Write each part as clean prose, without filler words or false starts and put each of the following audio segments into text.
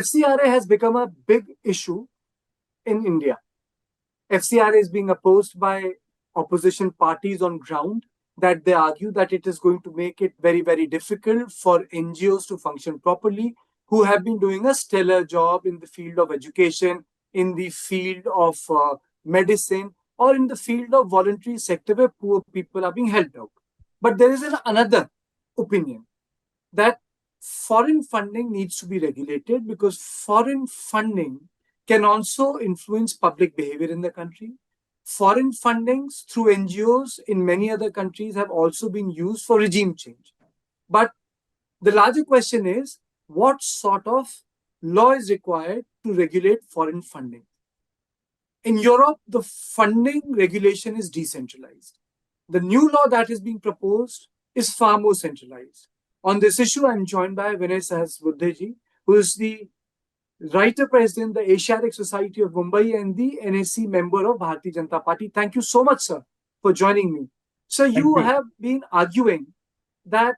FCRA has become a big issue in India. FCRA is being opposed by opposition parties on ground that they argue that it is going to make it very, very difficult for NGOs to function properly, who have been doing a stellar job in the field of education, in the field of medicine, or in the field of voluntary sector where poor people are being helped out. But there is another opinion that foreign funding needs to be regulated because foreign funding can also influence public behavior in the country. Foreign fundings through NGOs in many other countries have also been used for regime change. But the larger question is, what sort of law is required to regulate foreign funding? In Europe, the funding regulation is decentralized. The new law that is being proposed is far more centralized. On this issue, I'm joined by Vinay Sahasrabuddhe, who is the writer president, the Asiatic Society of Mumbai, and the NAC member of Bharatiya Janata Party. Thank you so much, sir, for joining me. So you have been arguing that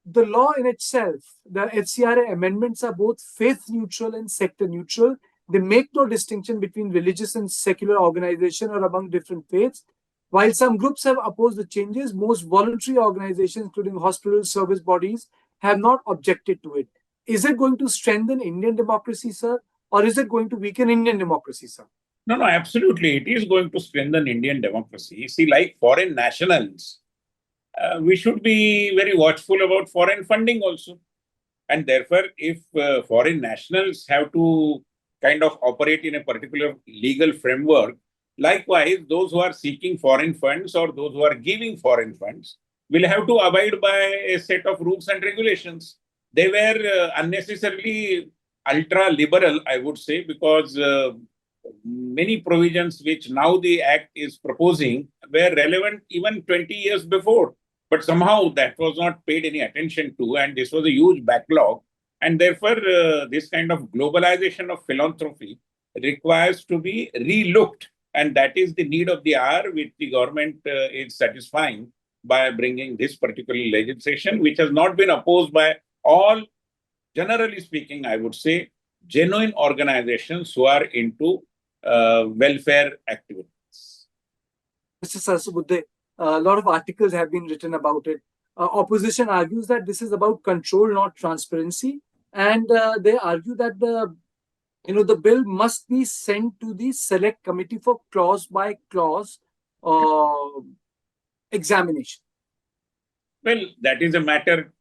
the law in itself, the FCRA amendments are both faith neutral and sector neutral. They make no distinction between religious and secular organization or among different faiths. While some groups have opposed the changes, most voluntary organizations, including hospital service bodies, have not objected to it. Is it going to strengthen Indian democracy, sir? Or is it going to weaken Indian democracy, sir? No, absolutely. It is going to strengthen Indian democracy. See, like foreign nationals, we should be very watchful about foreign funding also. And therefore, if foreign nationals have to kind of operate in a particular legal framework, likewise, those who are seeking foreign funds or those who are giving foreign funds will have to abide by a set of rules and regulations. They were unnecessarily ultra-liberal, I would say, because many provisions which now the Act is proposing were relevant even 20 years before. But somehow that was not paid any attention to, and this was a huge backlog. And therefore, this kind of globalization of philanthropy requires to be relooked. And that is the need of the hour, which the government is satisfying by bringing this particular legislation, which has not been opposed by all, generally speaking, I would say, genuine organizations who are into welfare activities. Mr. Sahasrabuddhe, a lot of articles have been written about it. Opposition argues that this is about control, not transparency. And they argue that the bill must be sent to the select committee for clause by clause examination. Well, that is a matter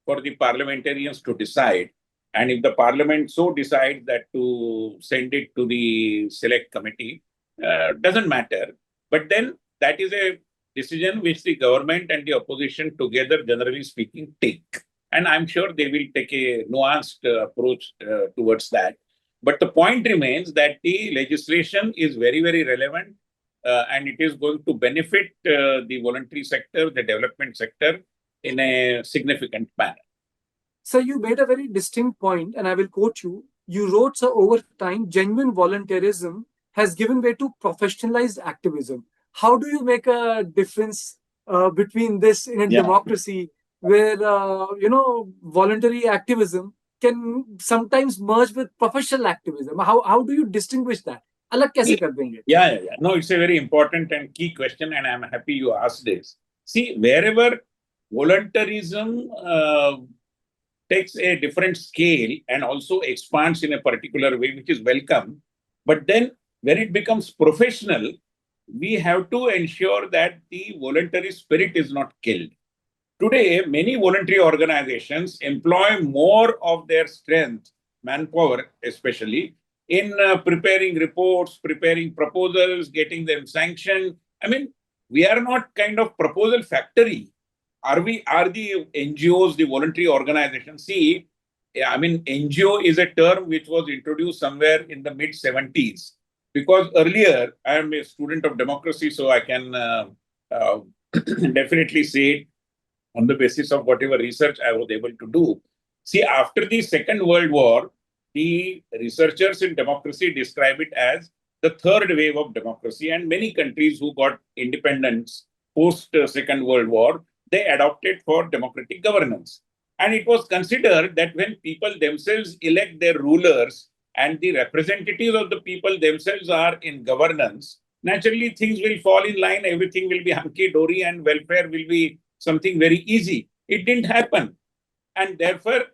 for the parliamentarians to decide. And if the parliament so decides that to send it to the select committee, doesn't matter. But then that is a decision which the government and the opposition together, generally speaking, take. And I'm sure they will take a nuanced approach towards that. But the point remains that the legislation is very, very relevant and it is going to benefit the voluntary sector, the development sector in a significant manner. So you made a very distinct point, and I will quote you. You wrote, so over time, genuine volunteerism has given way to professionalized activism. How do you make a difference between this in a democracy where, voluntary activism can sometimes merge with professional activism? How do you distinguish that? Alag kaise kar denge? Yeah. No, it's a very important and key question, and I'm happy you asked this. See, wherever volunteerism takes a different scale and also expands in a particular way, which is welcome, but then when it becomes professional, we have to ensure that the voluntary spirit is not killed. Today, many voluntary organizations employ more of their strength, manpower especially, in preparing reports, preparing proposals, getting them sanctioned. I mean, we are not kind of proposal factory. Are the NGOs, the voluntary organizations? See, I mean, NGO is a term which was introduced somewhere in the mid-70s. Because earlier, I am a student of democracy, so I can definitely say it on the basis of whatever research I was able to do. See, after the Second World War, the researchers in democracy describe it as the third wave of democracy. And many countries who got independence post Second World War, they adopted for democratic governance. And it was considered that when people themselves elect their rulers and the representatives of the people themselves are in governance, naturally things will fall in line, everything will be hunky-dory and welfare will be something very easy. It didn't happen. And therefore,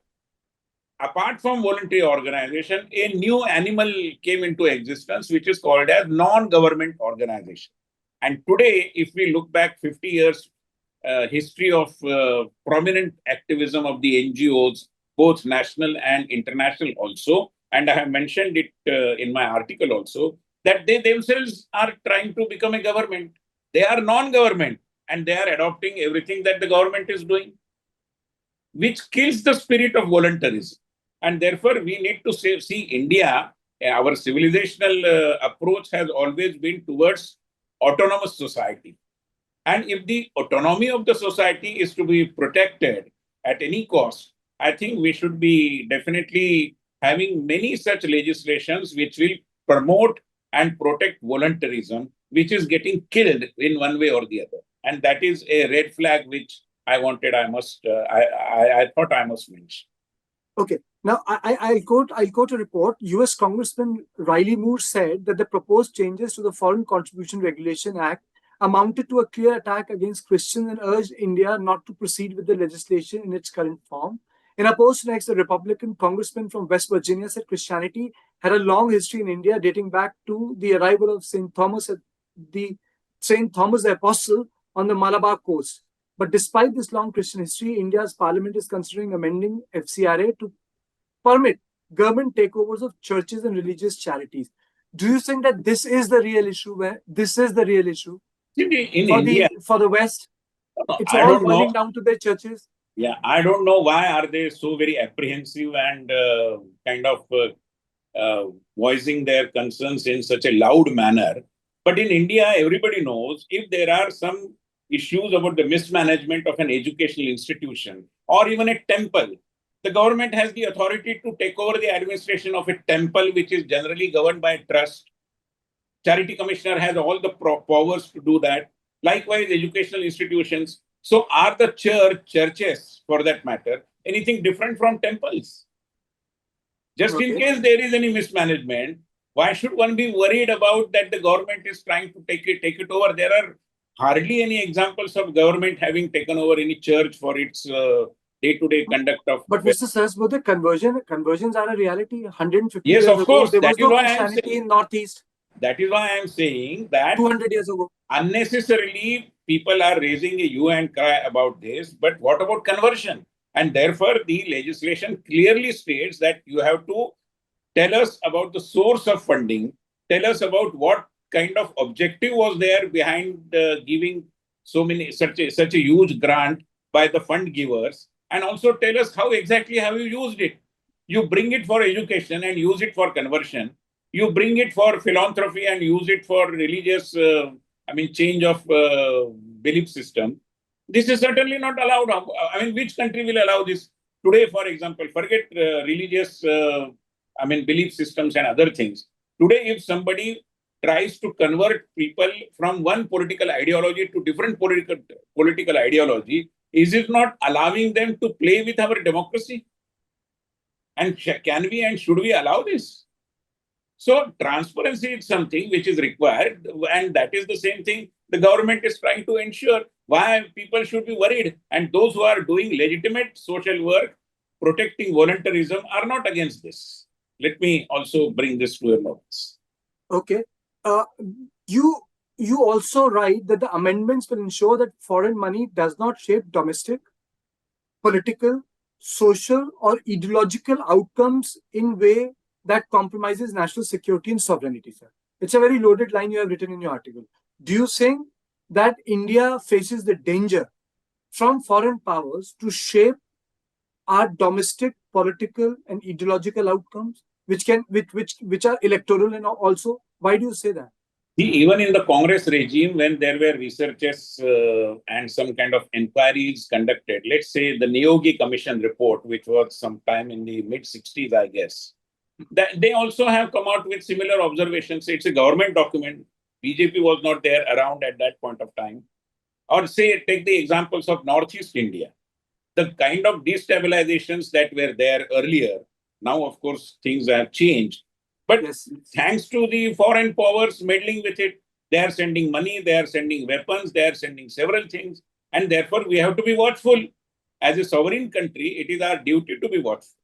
apart from voluntary organization, a new animal came into existence, which is called as non-government organization. And today, if we look back 50 years history of prominent activism of the NGOs, both national and international also, and I have mentioned it in my article also, that they themselves are trying to become a government. They are non-government and they are adopting everything that the government is doing, which kills the spirit of voluntarism. And therefore, we need to see India, our civilizational approach has always been towards autonomous society. And if the autonomy of the society is to be protected at any cost, I think we should be definitely having many such legislations which will promote and protect voluntarism, which is getting killed in one way or the other. And that is a red flag which I thought I must mention. Okay. Now, I'll quote a report. U.S. Congressman Riley Moore said that the proposed changes to the Foreign Contribution Regulation Act amounted to a clear attack against Christians and urged India not to proceed with the legislation in its current form. In a post next, the Republican congressman from West Virginia said Christianity had a long history in India, dating back to the arrival of St. Thomas the Apostle on the Malabar coast. But despite this long Christian history, India's parliament is considering amending FCRA to permit government takeovers of churches and religious charities. Do you think that this is the real issue? In for India, for the West? It's I all don't boiling know. down to their churches. Yeah, I don't know why are they so very apprehensive and kind of voicing their concerns in such a loud manner. But in India, everybody knows if there are some issues about the mismanagement of an educational institution or even a temple, the government has the authority to take over the administration of a temple, which is generally governed by a trust. Charity commissioner has all the powers to do that. Likewise, educational institutions. So are the churches, for that matter, anything different from temples? Just in case there is any mismanagement, why should one be worried about that the government is trying to take it over? There are hardly any examples of government having taken over any church for its day-to-day conduct of But affairs. Mr. Sahasrabuddhe, conversions are a reality. 150 Yes, years of ago, course. there That was is no why I am Christianity saying. in Northeast. That is why I am saying that 200 years ago. Unnecessarily people are raising a hue and cry about this. But what about conversion? And therefore, the legislation clearly states that you have to tell us about the source of funding, tell us about what kind of objective was there behind giving such a huge grant by the fund givers, and also tell us how exactly have you used it. You bring it for education and use it for conversion. You bring it for philanthropy and use it for religious, change of belief system. This is certainly not allowed. I mean, which country will allow this? Today, for example, forget religious, belief systems and other things. Today, if somebody tries to convert people from one political ideology to different political ideology, is it not allowing them to play with our democracy? And can we and should we allow this? So transparency is something which is required, and that is the same thing the government is trying to ensure. Why people should be worried, and those who are doing legitimate social work, protecting voluntarism, are not against this. Let me also bring this to your notice. Okay. You also write that the amendments will ensure that foreign money does not shape domestic, political, social, or ideological outcomes in way that compromises national security and sovereignty, sir. It's a very loaded line you have written in your article. Do you think that India faces the danger from foreign powers to shape our domestic, political, and ideological outcomes, which are electoral, and also why do you say that? Even in the Congress regime, when there were researches and some kind of inquiries conducted, let's say the Neogi Commission report, which was sometime in the mid-60s, I guess, that they also have come out with similar observations. It's a government document. BJP was not there around at that point of time. Or say, take the examples of Northeast India. the kind of destabilizations that were there earlier, now, of course, things have changed. But Yes. thanks to the foreign powers meddling with it, they are sending money, they are sending weapons, they are sending several things. And therefore, we have to be watchful. As a sovereign country, it is our duty to be watchful.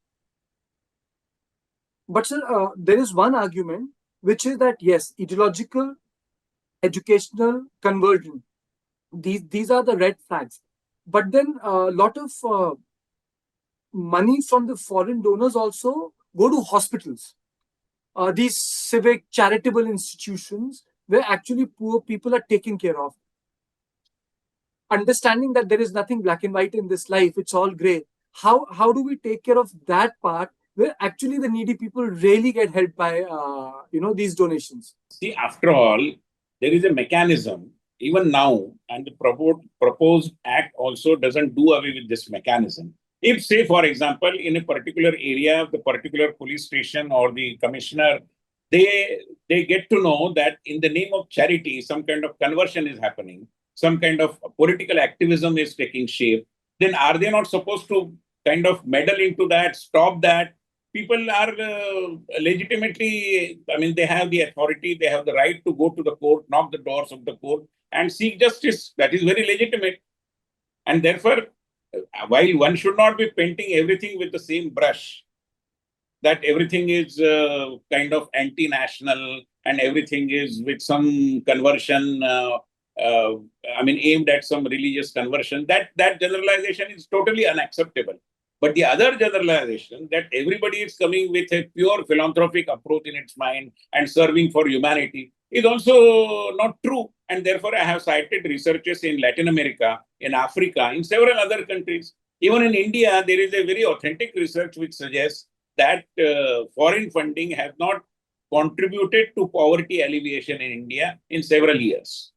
But sir, there is one argument, which is that yes, ideological, educational conversion, these are the red flags. But then a lot of money from the foreign donors also go to hospitals, these civic charitable institutions where actually poor people are taken care of. Understanding that there is nothing black and white in this life, it's all gray. How do we take care of that part where actually the needy people really get helped by these donations? See, after all, there is a mechanism even now, and the proposed act also doesn't do away with this mechanism. If, say, for example, in a particular area, the particular police station or the commissioner, they get to know that in the name of charity, some kind of conversion is happening, some kind of political activism is taking shape, then are they not supposed to kind of meddle into that, stop that? People are legitimately, I mean, they have the authority, they have the right to go to the court, knock the doors of the court and seek justice. That is very legitimate. And therefore, while one should not be painting everything with the same brush, that everything is kind of anti-national and everything is with some conversion, I mean, aimed at some religious conversion, that generalization is totally unacceptable. But the other generalization that everybody is coming with a pure philanthropic approach in its mind and serving for humanity is also not true. And therefore, I have cited researchers in Latin America, in Africa, in several other countries. Even in India, there is a very authentic research which suggests that foreign funding has not contributed to poverty alleviation in India in several years.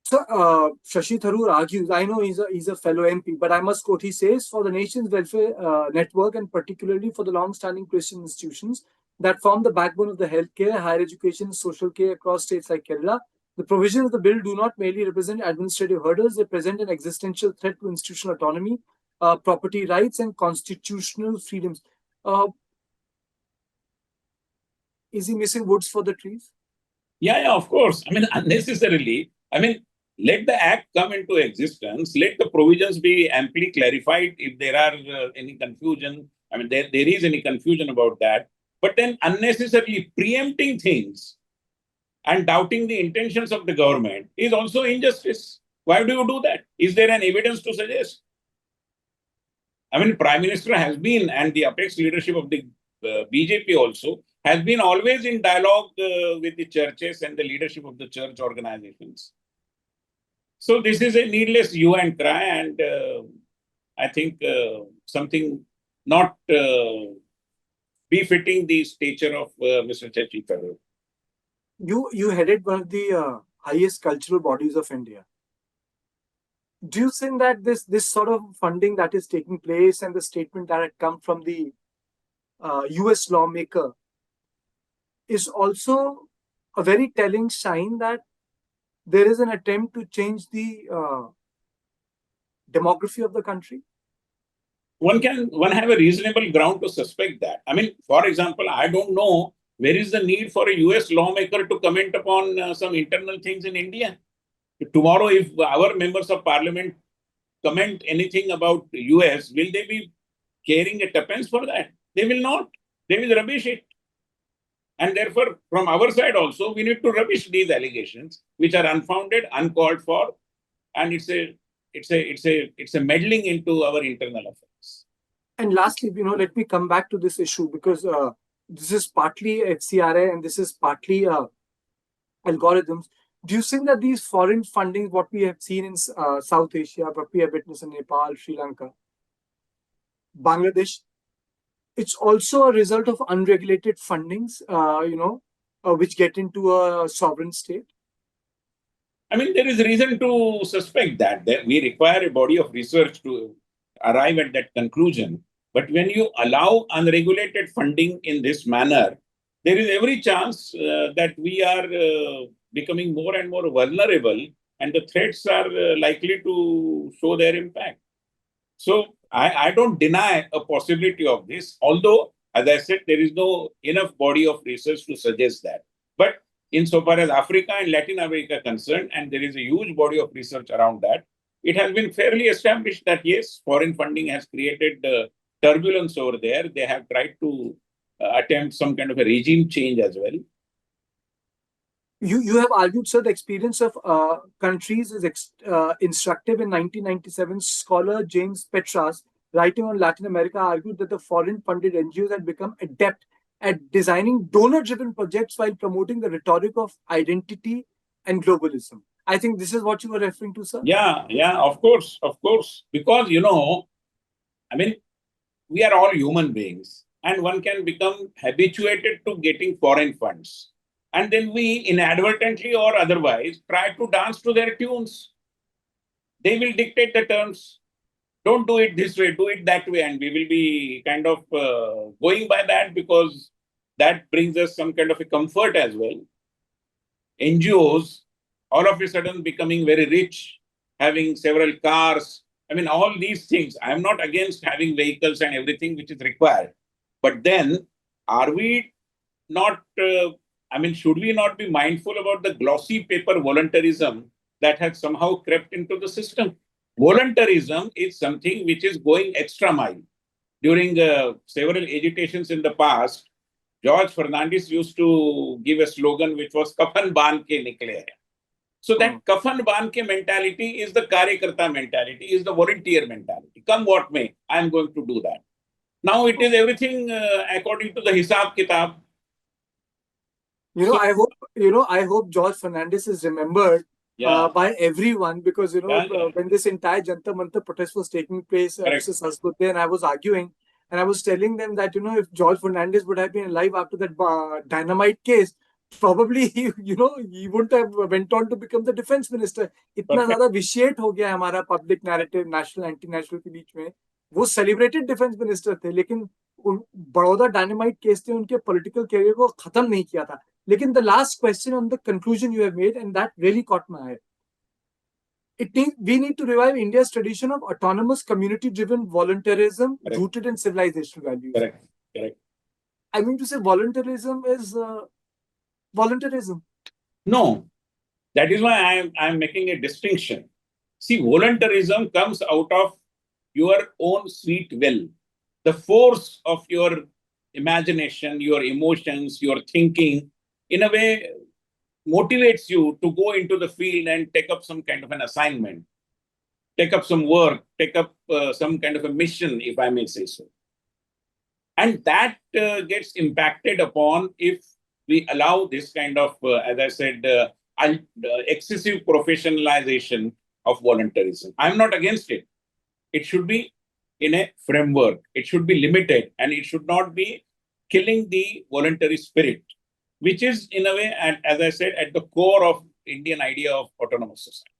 So, Shashi Tharoor argues, I know he's a fellow MP, but I must quote, he says, for the nation's welfare network and particularly for the long-standing Christian institutions that form the backbone of the healthcare, higher education, social care across states like Kerala, the provisions of the bill do not merely represent administrative hurdles, they present an existential threat to institutional autonomy, property rights, and constitutional freedoms. Is he missing woods for the trees? Yeah, of course. I mean, unnecessarily. I mean, let the act come into existence. Let the provisions be amply clarified if there are any confusion. I mean, there is any confusion about that. But then unnecessarily preempting things and doubting the intentions of the government is also injustice. Why do you do that? Is there an evidence to suggest? I mean, Prime Minister has been, and the apex leadership of the BJP also, has been always in dialogue with the churches and the leadership of the church organizations. So this is a needless hue and cry, and I think something not befitting the stature of Mr. Shashi Tharoor. You headed one of the highest cultural bodies of India. Do you think that this sort of funding that is taking place and the statement that had come from the US lawmaker is also a very telling sign that there is an attempt to change the demography of the country? One have a reasonable ground to suspect that. I mean, for example, I don't know where is the need for a US lawmaker to comment upon some internal things in India. Tomorrow, if our members of parliament comment anything about US, will they be caring a tuppence for that? They will not. They will rubbish it. And therefore, from our side also, we need to rubbish these allegations, which are unfounded, uncalled for, and it's a meddling into our internal affairs. And lastly, let me come back to this issue because this is partly FCRA and this is partly algorithms. Do you think that these foreign funding, what we have seen in South Asia, what we have witnessed in Nepal, Sri Lanka, Bangladesh, it's also a result of unregulated fundings, which get into a sovereign state? I mean, there is reason to suspect that we require a body of research to arrive at that conclusion. But when you allow unregulated funding in this manner, there is every chance that we are becoming more and more vulnerable, and the threats are likely to show their impact. So I don't deny a possibility of this, although, as I said, there is no enough body of research to suggest that. But insofar as Africa and Latin America are concerned, and there is a huge body of research around that, it has been fairly established that yes, foreign funding has created turbulence over there. They have tried to attempt some kind of a regime change as well. You have argued, sir, the experience of countries is instructive. In 1997, scholar James Petras, writing on Latin America, argued that the foreign-funded NGOs had become adept at designing donor-driven projects while promoting the rhetoric of identity and globalism. I think this is what you were referring to, sir. Yeah, of course. Because, I mean, we are all human beings, and one can become habituated to getting foreign funds. And then we inadvertently or otherwise try to dance to their tunes. They will dictate the terms. Don't do it this way, do it that way. And we will be kind of going by that because that brings us some kind of a comfort as well. NGOs, all of a sudden becoming very rich, having several cars. I mean, all these things. I'm not against having vehicles and everything which is required. But then, are we not, should we not be mindful about the glossy paper voluntarism that has somehow crept into the system? Voluntarism is something which is going extra mile. During several agitations in the past, George Fernandez used to give a slogan which was "Kafan baan ke nikle hai." So that kafan baan ke mentality is the karyakarta mentality, is the volunteer mentality. Come what may, I am going to do that. Now it is everything according to the hisab kitab. I hope George Fernandez is remembered by everyone, because when this entire Jantar Mantar protest was taking place, Mr. Sahasrabuddhe and I was arguing, and I was telling them that if George Fernandez would have been alive after that dynamite case, probably he wouldn't have went on to become the defense minister. इतना ज़्यादा vitiate हो गया हमारा public narrative, national anti-national के बीच में. वो celebrated defense minister थे, लेकिन बड़ौदा डायनामाइट केस ने उनके पॉलिटिकल कैरियर को खत्म नहीं किया था. लेकिन the last question on the conclusion you have made, and that really caught my eye. We need to revive India's tradition of autonomous, community-driven volunteerism rooted in civilizational values. Correct. I mean to say, volunteerism is volunteerism. No, that is why I'm making a distinction. See, volunteerism comes out of your own sweet will, the force of your imagination, your emotions, your thinking, in a way, motivates you to go into the field and take up some kind of an assignment, take up some work, take up some kind of a mission, if I may say so. And that gets impacted upon if we allow this kind of, as I said, excessive professionalization of volunteerism. I'm not against it. It should be in a framework. It should be limited, and it should not be killing the voluntary spirit, which is, in a way, and as I said, at the core of Indian idea of autonomous society.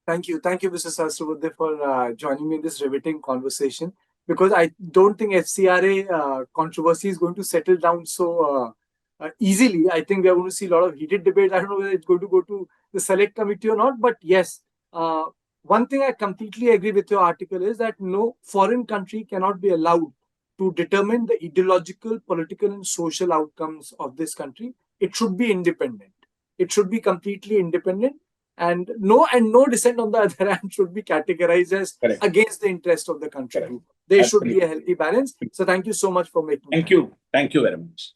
Thank you, Mr. Sahasrabuddhe, for joining me in this riveting conversation, because I don't think FCRA controversy is going to settle down so easily. I think we are going to see a lot of heated debate. I don't know whether it's going to go to the select committee or not, but yes, one thing I completely agree with your article is that no foreign country cannot be allowed to determine the ideological, political, and social outcomes of this country. It should be independent. It should be completely independent, and no dissent on the other hand should be categorized as against the interest of the country. There should be a healthy balance. So thank you so much for making. Thank you very much.